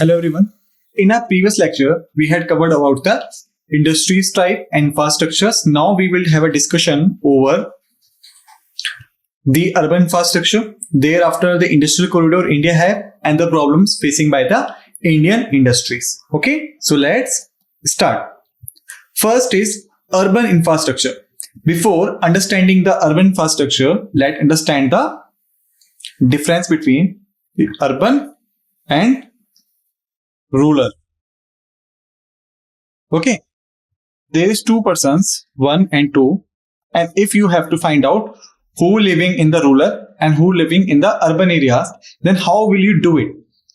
Hello everyone. In our previous lecture, we had covered about the industries type and infrastructures. Now we will have a discussion over the urban infrastructure. Thereafter, the industrial corridor India have and the problems facing by the Indian industries. Okay, so let's start. First is urban infrastructure. Before understanding the urban infrastructure, let's understand the difference between the urban and rural. Okay, there is two persons, 1 and 2, and if you have to find out who living in the rural and who living in the urban areas, then how will you do it?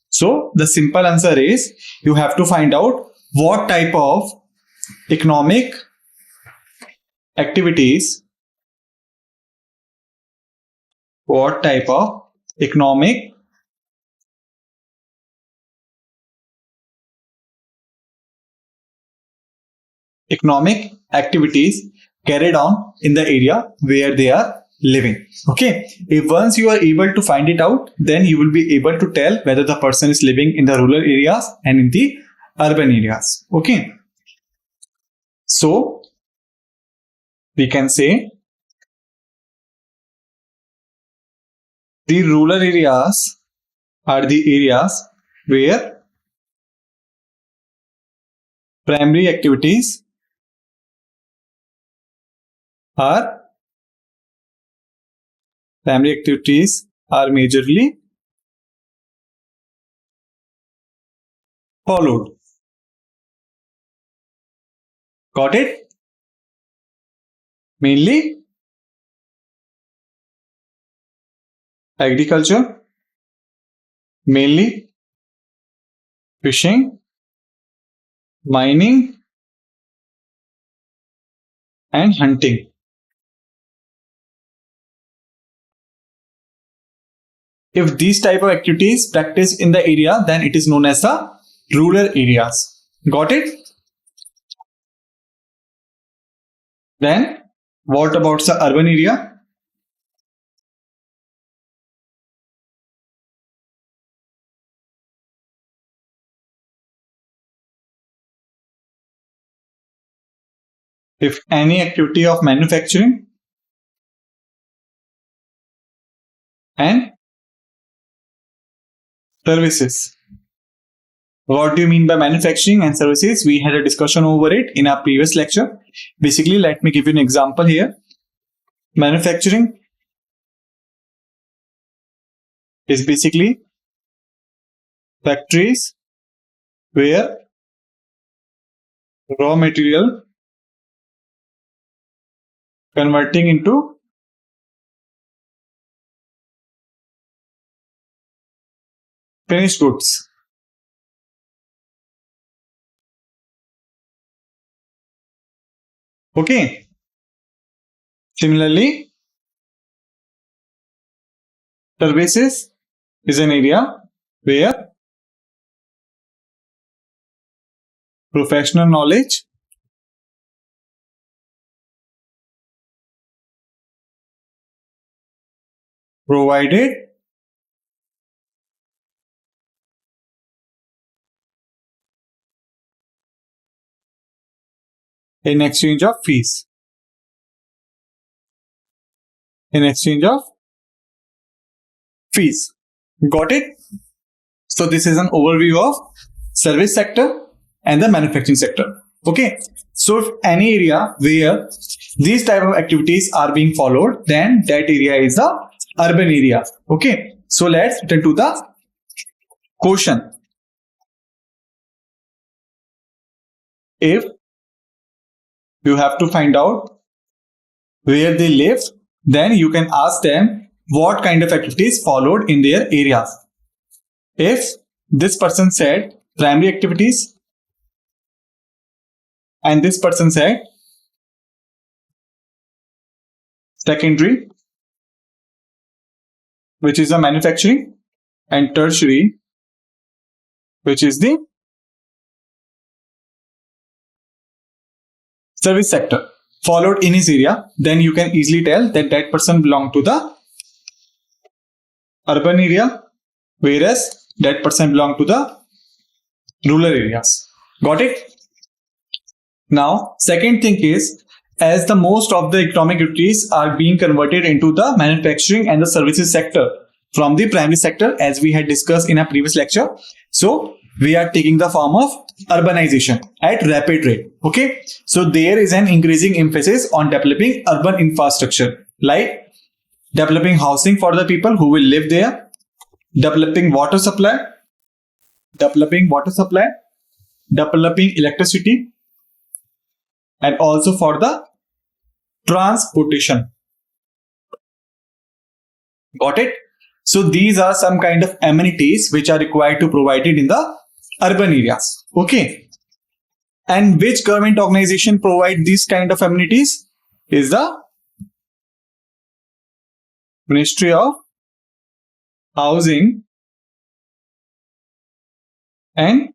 So the simple answer is you have to find out what type of economic activities, economic activities carried on in the area where they are living. Okay, if once you are able to find it out, then you will be able to tell whether the person is living in the rural areas and in the urban areas. Okay, so we can say the rural areas are the areas where primary activities are majorly followed. Got it? Mainly agriculture, mainly fishing, mining and hunting. If these type of activities practiced in the area, then it is known as the rural areas. Got it? Then what about the urban area? If any activity of manufacturing and services. What do you mean by manufacturing and services? We had a discussion over it in our previous lecture. Basically, let me give you an example here. Manufacturing is basically factories where raw material converting into finished goods. Okay. Similarly, services is an area where professional knowledge provided in exchange of fees. Got it? So this is an overview of service sector and the manufacturing sector. Okay. So if any area where these type of activities are being followed, then that area is the urban area. Okay. So let's return to the question. If you have to find out where they live, then you can ask them what kind of activities followed in their areas. If this person said primary activities and this person said secondary, which is the manufacturing, and tertiary, which is the service sector, followed in his area, then you can easily tell that that person belongs to the urban area, whereas that person belongs to the rural areas. Got it? Now, second thing is, as the most of the economic activities are being converted into the manufacturing and the services sector from the primary sector, as we had discussed in a previous lecture. So we are taking the form of urbanization at rapid rate. Okay. So there is an increasing emphasis on developing urban infrastructure, like developing housing for the people who will live there, developing water supply, developing electricity, and also for the transportation. Got it? So these are some kind of amenities which are required to provided in the urban areas. Okay. And which government organization provide these kind of amenities is the Ministry of Housing and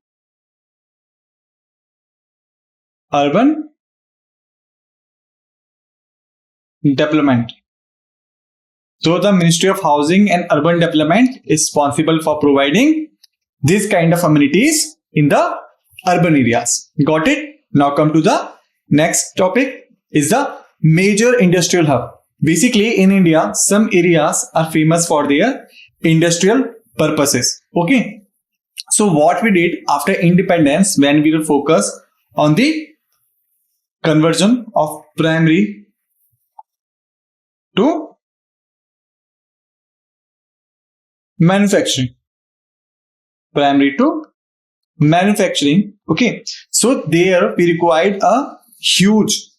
Urban Development. So the Ministry of Housing and Urban Development is responsible for providing this kind of amenities in the urban areas. Got it? Now come to the next topic is the major industrial hub. Basically in India, some areas are famous for their industrial purposes. Okay. So what we did after independence, when we will focus on the conversion of primary to manufacturing. Primary to manufacturing. Okay. So there we required a huge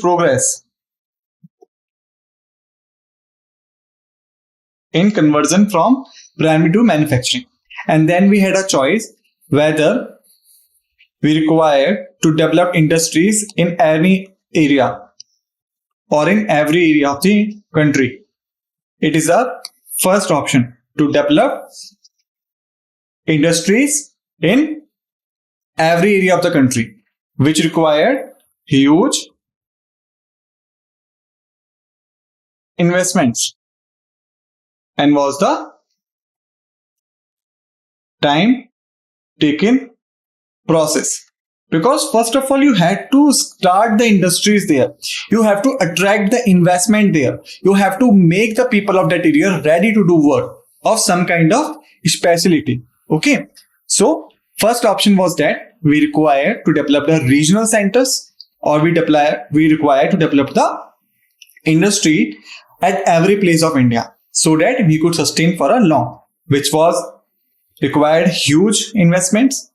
progress in conversion from primary to manufacturing. And then we had a choice whether we require to develop industries in any area or in every area of the country. It is a first option to develop industries in every area of the country, which required huge investments and was the time taken process. Because first of all, you had to start the industries there. You have to attract the investment there. You have to make the people of that area ready to do work of some kind of specialty. Okay. So first option was that we require to develop the regional centers, or we require to develop the industry at every place of India so that we could sustain for a long, which was required huge investments,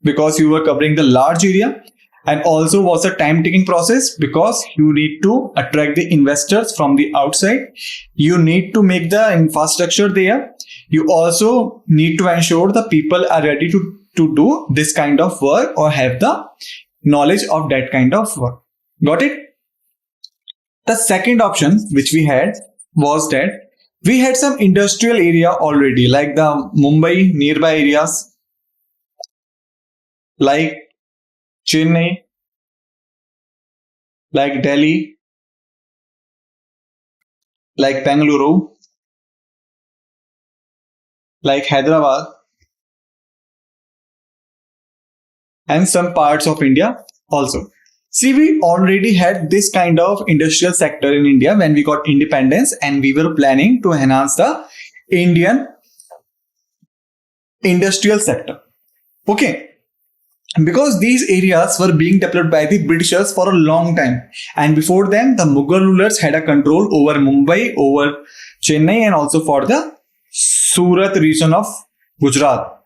because you were covering the large area, and also was a time taking process because you need to attract the investors from the outside. You need to make the infrastructure there. You also need to ensure the people are ready to do this kind of work or have the knowledge of that kind of work. Got it? The second option which we had was that we had some industrial area already, like the Mumbai nearby areas, like Chennai, like Delhi, like Bengaluru, like Hyderabad, and some parts of India also. See, we already had this kind of industrial sector in India when we got independence, and we were planning to enhance the Indian industrial sector. Okay. Because these areas were being developed by the Britishers for a long time, and before them the Mughal rulers had a control over Mumbai, over Chennai, and also for the Surat region of Gujarat.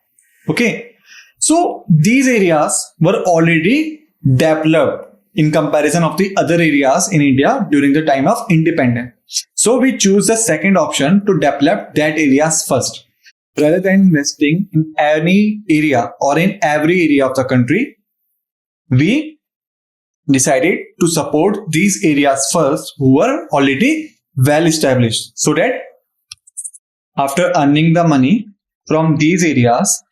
Okay, so these areas were already developed in comparison of the other areas in India during the time of independence. So we choose the second option to develop that areas first. Rather than investing in any area or in every area of the country, we decided to support these areas first who were already well established, so that after earning the money from these areas,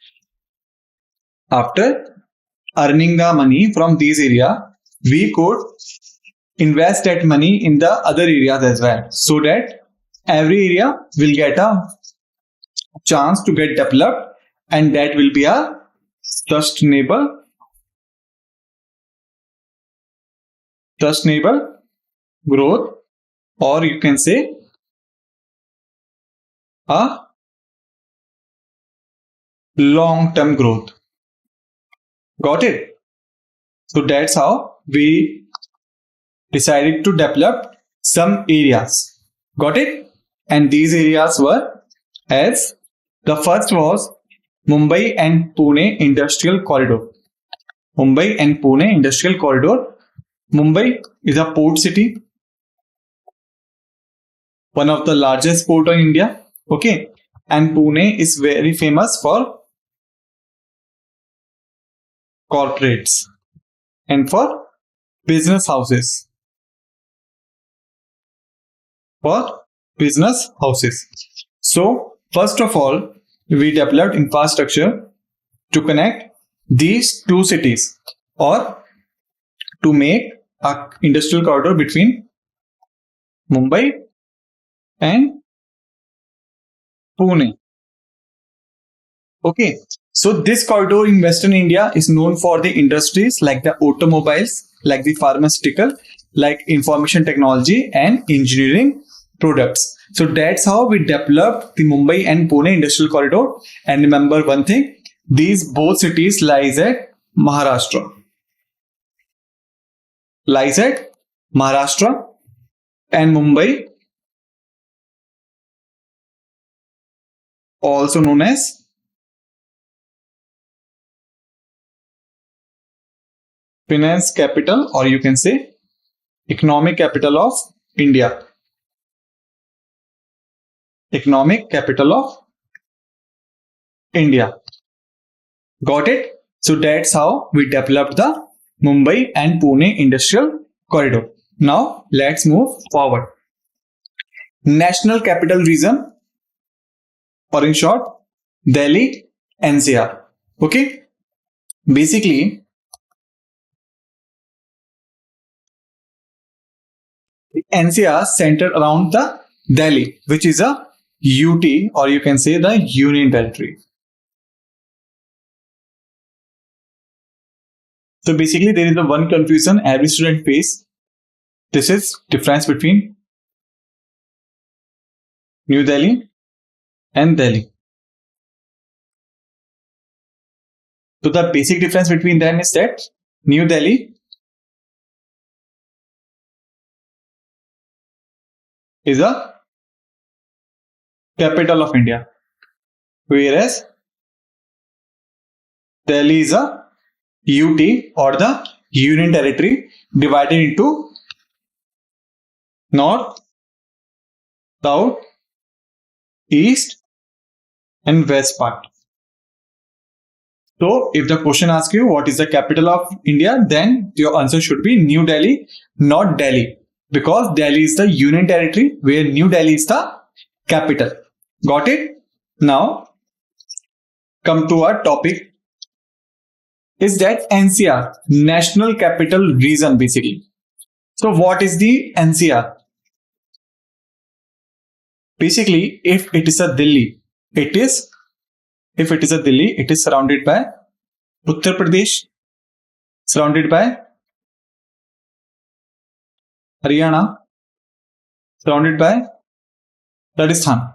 we could invest that money in the other areas as well, so that every area will get a chance to get developed and that will be a sustainable growth, or you can say a long-term growth. Got it? So that's how we decided to develop some areas. Got it? And these areas were, as the first was Mumbai and Pune Industrial Corridor. Mumbai and Pune Industrial Corridor. Mumbai is a port city, one of the largest port in India. Okay. And Pune is very famous for corporates and for business houses. So, first of all, we developed infrastructure to connect these two cities, or to make an industrial corridor between Mumbai and Pune. Okay, so this corridor in Western India is known for the industries like the automobiles, like the pharmaceutical, like information technology and engineering products. So that's how we developed the Mumbai and Pune Industrial Corridor. And remember one thing, these both cities lies at Maharashtra. And Mumbai, also known as finance capital, or you can say economic capital of India. Economic capital of India. Got it? So that's how we developed the Mumbai and Pune Industrial Corridor. Now let's move forward. National Capital Region, or in short, Delhi NCR. Okay? Basically, the NCR centered around the Delhi, which is a UT, or you can say the Union Territory. So basically, there is a one confusion every student face. This is difference between New Delhi and Delhi. So the basic difference between them is that New Delhi is a capital of India, whereas Delhi is a UT, or the Union Territory, divided into North, South, East and West part. So if the question asks you what is the capital of India, then your answer should be New Delhi, not Delhi, because Delhi is the Union Territory, where New Delhi is the capital. Got it? Now come to our topic, is that NCR, National Capital Region, basically. So what is the NCR? Basically, if it is a Delhi, it is surrounded by Uttar Pradesh, surrounded by Haryana, surrounded by Rajasthan.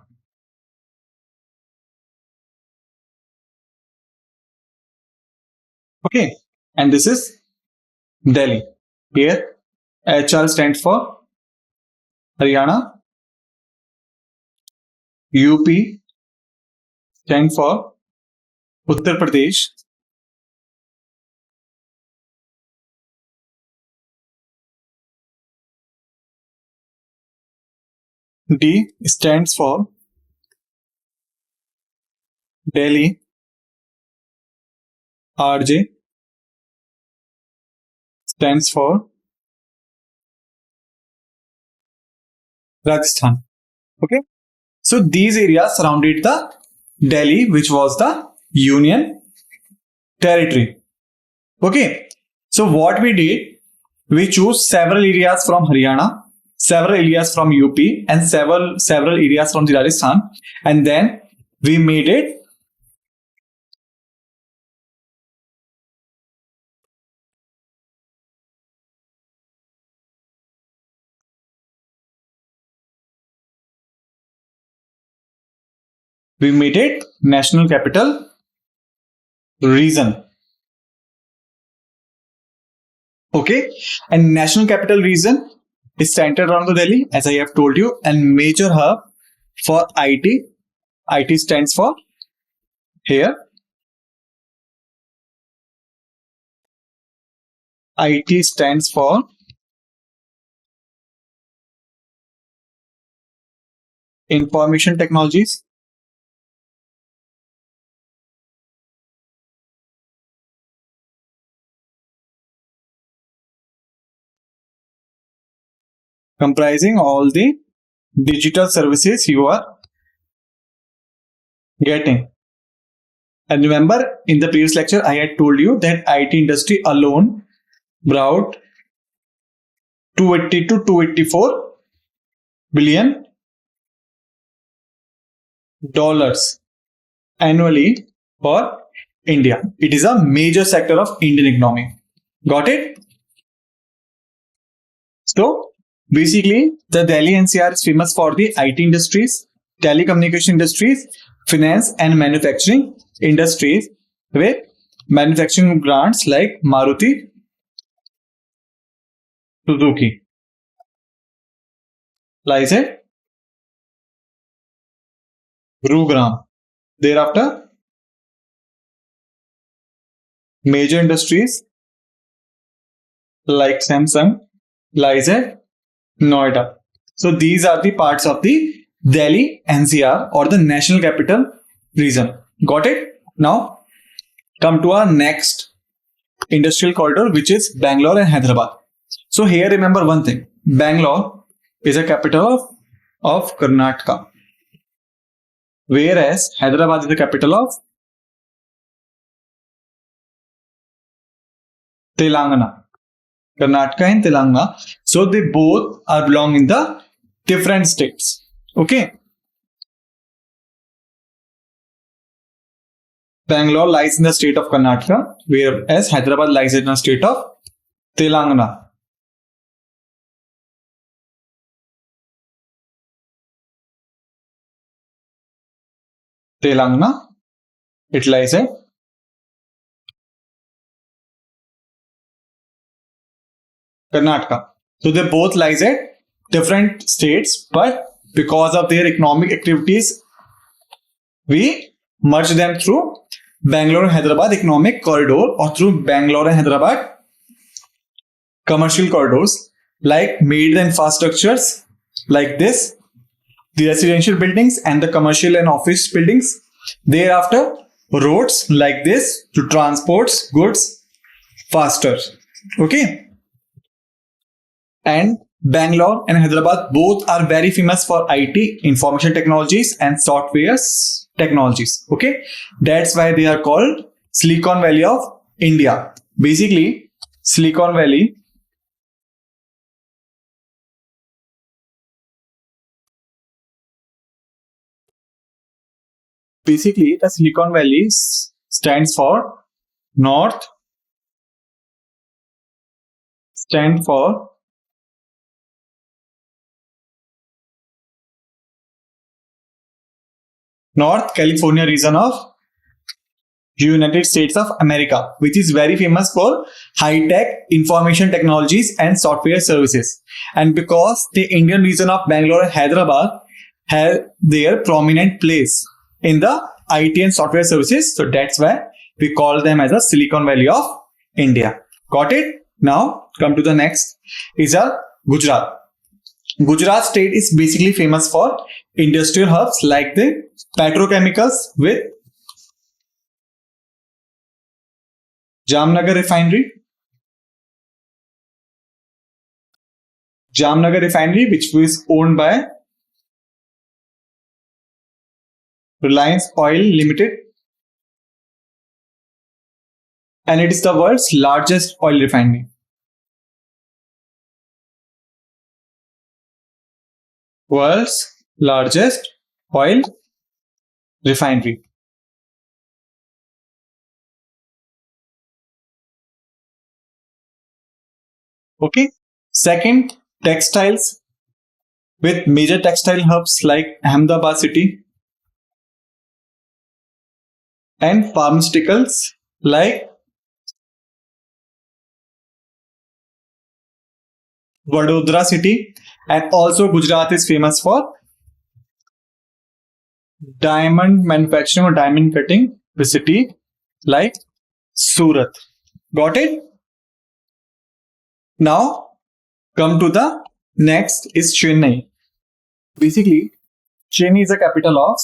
Okay, and this is Delhi. Here, HR stands for Haryana, UP stands for Uttar Pradesh, D stands for Delhi, RJ stands for Rajasthan. Okay, so these areas surrounded the Delhi, which was the Union Territory. Okay, so what we did, we chose several areas from Haryana, several areas from UP, and several areas from the Rajasthan, and then we made it We made it National Capital Region. Okay, and National Capital Region is centered around the Delhi, as I have told you, and major hub for IT. IT stands for here. IT stands for Information Technologies. Comprising all the digital services you are getting. And remember, in the previous lecture, I had told you that IT industry alone brought 280 to 284 billion dollars annually for India. It is a major sector of Indian economy. Got it? So basically, the Delhi NCR is famous for the IT industries, telecommunication industries, finance and manufacturing industries with manufacturing brands like Maruti, Suzuki. Lyset, Gurugram. Thereafter, major industries like Samsung lies at Noida. So these are the parts of the Delhi NCR or the National Capital Region. Got it? Now come to our next industrial corridor, which is Bangalore and Hyderabad. So here remember one thing. Bangalore is a capital of Karnataka, whereas Hyderabad is the capital of Telangana. Karnataka and Telangana. So they both are belong in the different states. Okay. Bangalore lies in the state of Karnataka, whereas Hyderabad lies in the state of Telangana. Telangana, it lies at Karnataka. So they both lies at different states, but because of their economic activities, we merge them through Bangalore and Hyderabad economic corridor or through Bangalore and Hyderabad commercial corridors, like made the infrastructures like this, the residential buildings and the commercial and office buildings. Thereafter, roads like this to transport goods faster. Okay. And Bangalore and Hyderabad both are very famous for IT, information technologies and software technologies. Okay. That's why they are called Silicon Valley of India. Basically, Silicon Valley the Silicon Valley stands for North California region of United States of America, which is very famous for high-tech information technologies and software services. And because the Indian region of Bangalore and Hyderabad have their prominent place in the IT and software services, so that's why we call them as a Silicon Valley of India. Got it? Now come to the next is our Gujarat. Gujarat state is basically famous for industrial hubs like the petrochemicals with Jamnagar refinery, which was owned by Reliance Oil Limited, and it is the world's largest oil refinery. World's largest oil refinery. Okay. Second, textiles with major textile hubs like Ahmedabad city, and pharmaceuticals like Vadodara city, and also Gujarat is famous for diamond manufacturing or diamond cutting, the city like Surat. Got it? Now come to the next is Chennai. Basically, Chennai is the capital of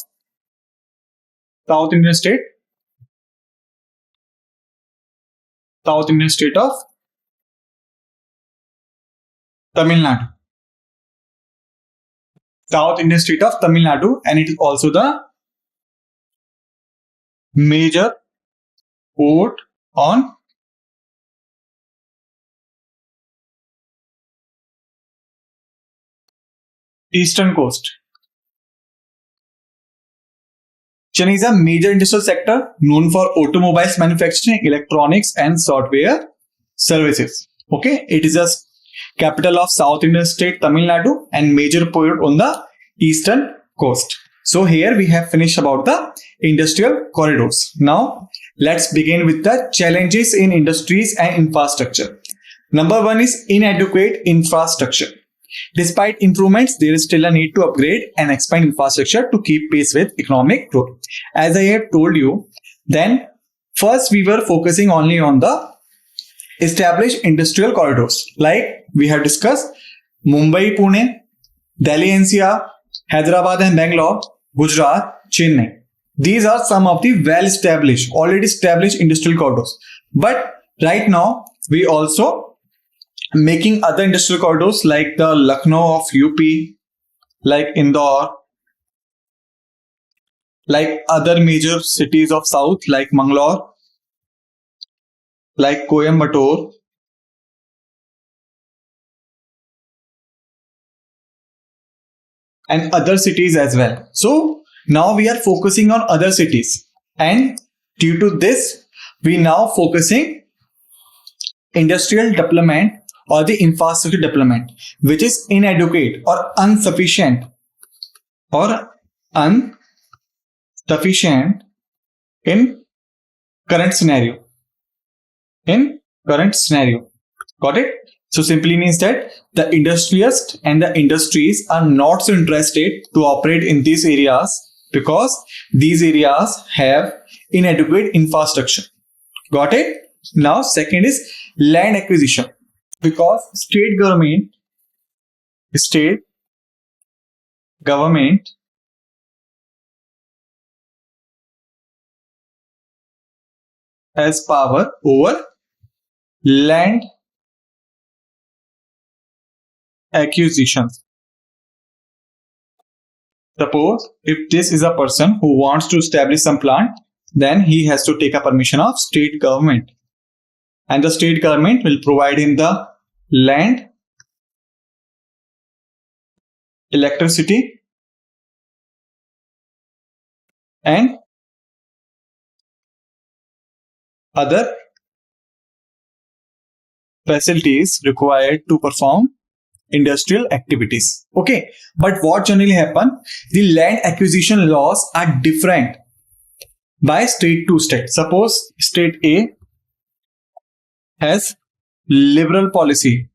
South Indian state, South Indian state of Tamil Nadu. South Indian state of Tamil Nadu, and it is also the major port on eastern coast. Chennai is a major industrial sector known for automobiles manufacturing, electronics, and software services. Okay, it is a capital of South Indian state Tamil Nadu and major port on the eastern coast. So here we have finished about the industrial corridors. Now let's begin with the challenges in industries and infrastructure. Number one is inadequate infrastructure. Despite improvements, there is still a need to upgrade and expand infrastructure to keep pace with economic growth. As I have told you, then first we were focusing only on the established industrial corridors. Like we have discussed, Mumbai, Pune, Delhi NCR, Hyderabad and Bangalore, Gujarat, Chennai. These are some of the already established industrial corridors. But right now, we also making other industrial corridors like the Lucknow of UP, like Indore, like other major cities of South like Mangalore, like Coimbatore, and other cities as well. So now we are focusing on other cities, and due to this, we now focusing industrial development or the infrastructure development, which is inadequate or insufficient in current scenario. Got it? So simply means that the industrialists and the industries are not so interested to operate in these areas because these areas have inadequate infrastructure. Got it? Now second is land acquisition. Because state government has power over land acquisitions. Suppose if this is a person who wants to establish some plant, then he has to take a permission of state government, and the state government will provide him the land, electricity, and other facilities required to perform industrial activities. Okay, but what generally happen? The land acquisition laws are different by state to state. Suppose state A has liberal policy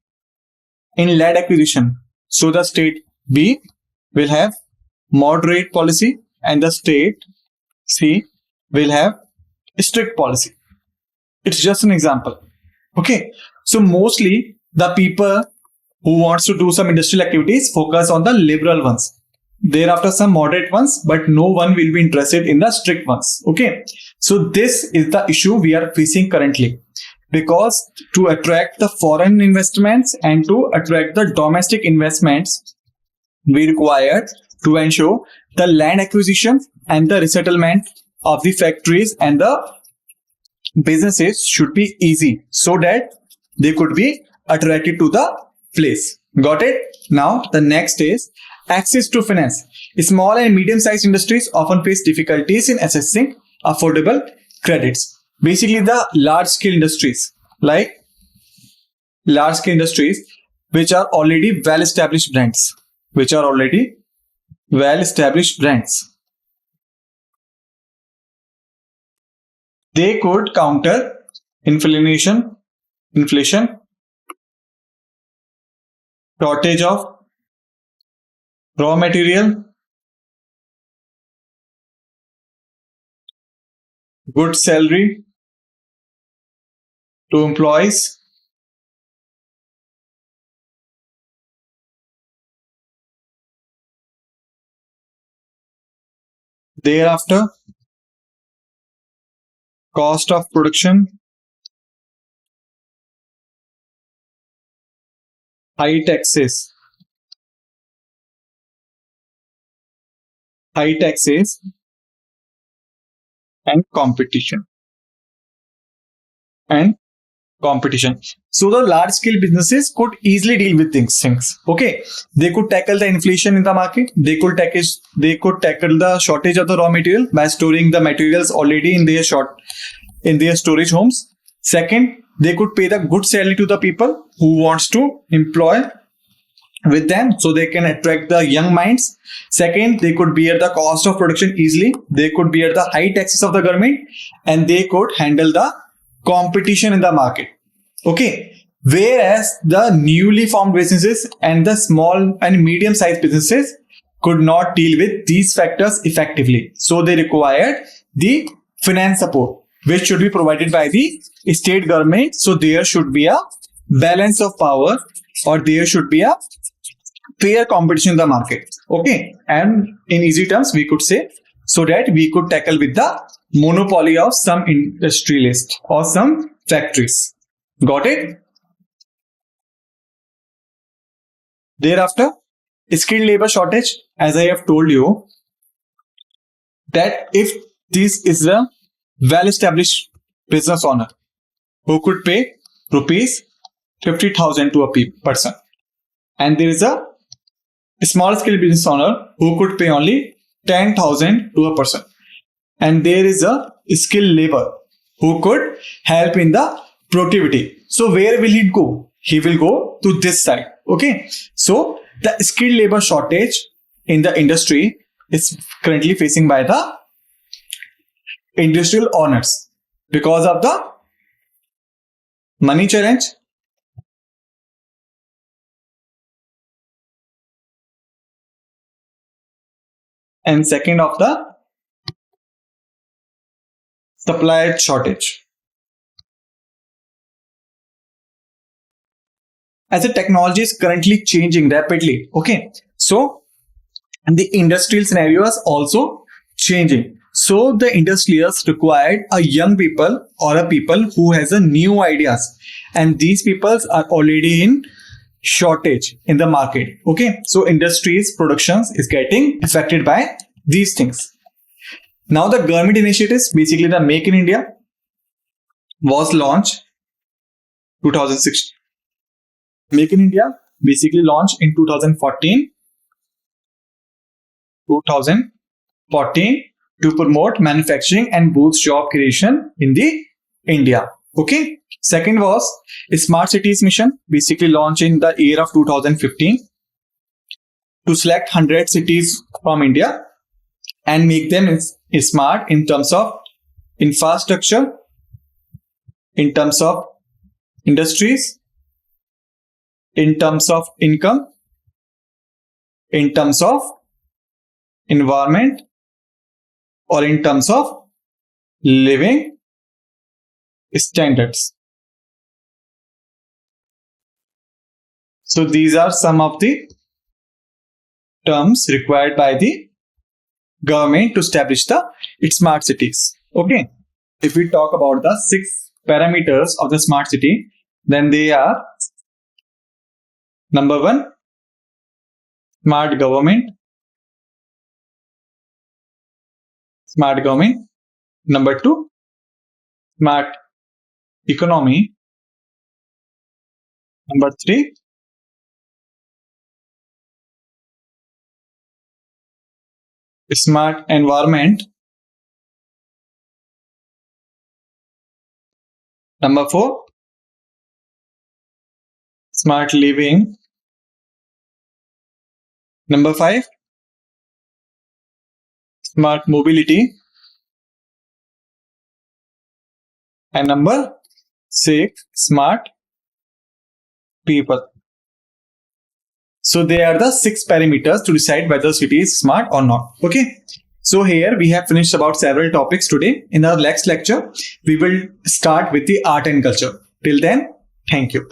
in land acquisition, so the state B will have moderate policy, and the state C will have strict policy. It's just an example. Okay, so mostly the people who wants to do some industrial activities focus on the liberal ones. Thereafter some moderate ones, but no one will be interested in the strict ones. Okay, so this is the issue we are facing currently, because to attract the foreign investments and to attract the domestic investments, we require to ensure the land acquisition and the resettlement of the factories and the businesses should be easy, so that they could be attracted to the place. Got it? Now the next is access to finance. Small and medium-sized industries often face difficulties in accessing affordable credits. Basically the large-scale industries, like large-scale industries which are already well-established brands, They could counter inflation, shortage of raw material, good salary to employees, thereafter cost of production, high taxes, high taxes and competition. And competition. So the large scale businesses could easily deal with things. Okay, they could tackle the inflation in the market. They could tackle the shortage of the raw material by storing the materials already in their storage homes. Second, they could pay the good salary to the people who wants to employ with them, so they can attract the young minds. Second, they could bear the cost of production easily. They could bear the high taxes of the government, and they could handle the competition in the market. Okay, whereas the newly formed businesses and the small and medium sized businesses could not deal with these factors effectively, so they required the finance support, which should be provided by the state government. So there should be a balance of power, or there should be a fair competition in the market. Okay, and in easy terms we could say, so that we could tackle with the monopoly of some industrialists or some factories. Got it? Thereafter, skilled labor shortage. As I have told you, that if this is a well-established business owner who could pay rupees 50,000 to a person, and there is a small scale business owner who could pay only 10,000 to a person, and there is a skilled labor who could help in the productivity. So where will he go? He will go to this side. Okay, so the skilled labor shortage in the industry is currently facing by the industrial owners because of the money challenge, and second of the supply shortage. As the technology is currently changing rapidly, okay, so and the industrial scenario is also changing. So the industrials required a young people or a people who has a new ideas, and these peoples are already in shortage in the market. Okay, so industries productions is getting affected by these things. Now the government initiatives, basically the Make in India, was launched 2006. Make in India basically launched in 2014 to promote manufacturing and boost job creation in the India. Okay. Second was Smart Cities Mission, basically launched in the year of 2015 to select 100 cities from India and make them smart in terms of infrastructure, in terms of industries, in terms of income, in terms of environment, or in terms of living standards. So these are some of the terms required by the government to establish the smart cities. Okay, if we talk about the 6 parameters of the smart city, then they are: number 1, smart government. Number 2, smart economy. Number 3, smart environment. Number 4, smart living. Number 5, smart mobility. And number 6, smart people. So they are the 6 parameters to decide whether city is smart or not. Okay. So here we have finished about several topics today. In our next lecture, we will start with the art and culture. Till then, thank you.